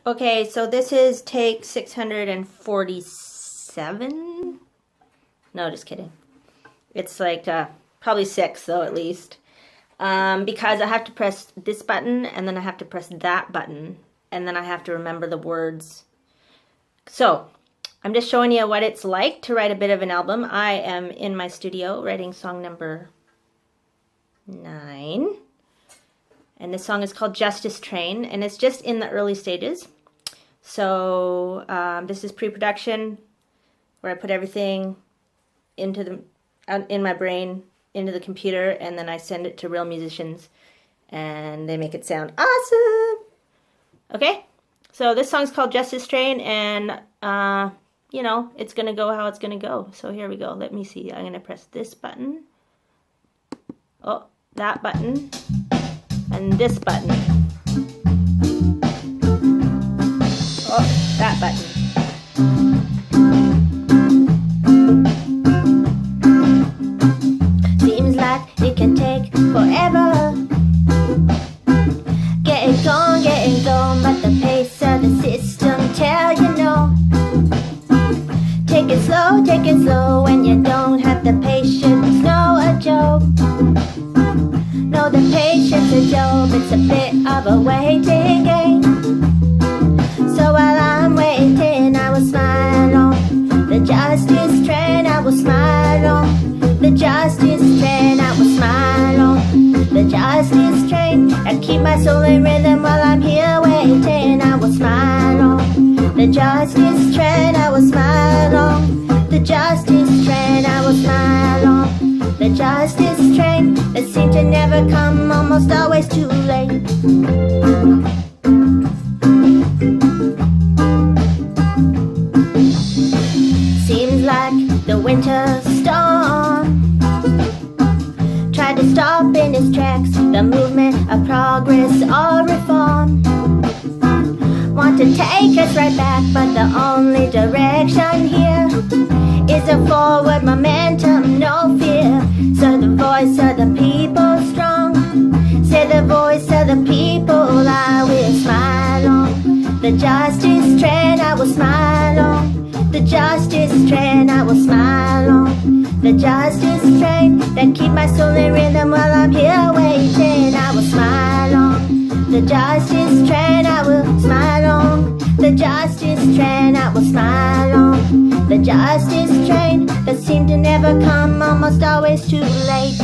Okay, so this is take 647. No, just kidding. It's like probably 6 though, at least. Because I have to press this button and then I have to press that button and then I have to remember the words. So I'm just showing you what it's like to write a bit of an album. I am in my studio writing song number 9. And this song is called Justice Train, and it's just in the early stages. So this is pre-production, where I put everything into in my brain, into the computer, and then I send it to real musicians, and they make it sound awesome. Okay, so this song's called Justice Train, and you know, it's gonna go how it's gonna go. So here we go. Let me see. I'm gonna press this button. Oh, that button. And this button. Oh, that button. Seems like it can take forever. Getting going, but the pace of the system tell you no. Take it slow when you don't have the patience. No, a joke. No, the patience of Job, it's a bit of a waiting game. So while I'm waiting, I will smile on the justice train. I will smile on the justice train. I will smile on the justice train. And keep my soul in rhythm while I'm here waiting. I will smile on the justice train. I will smile on the justice train. I will smile on the justice train that seems to never come, almost always too late. Seems like the winter storm tried to stop in its tracks the movement of progress or reform. Want to take us right back, but the only direction here is a forward momentum, no fear. So the voice of the people strong. Say the voice of the people, I will smile on the justice train. I will smile on the justice train. I will smile on the justice train that keep my soul in rhythm while I'm here waiting. I will smile on the justice train. I will smile on the justice train. I will smile on the justice train that seemed to never come, almost always too late.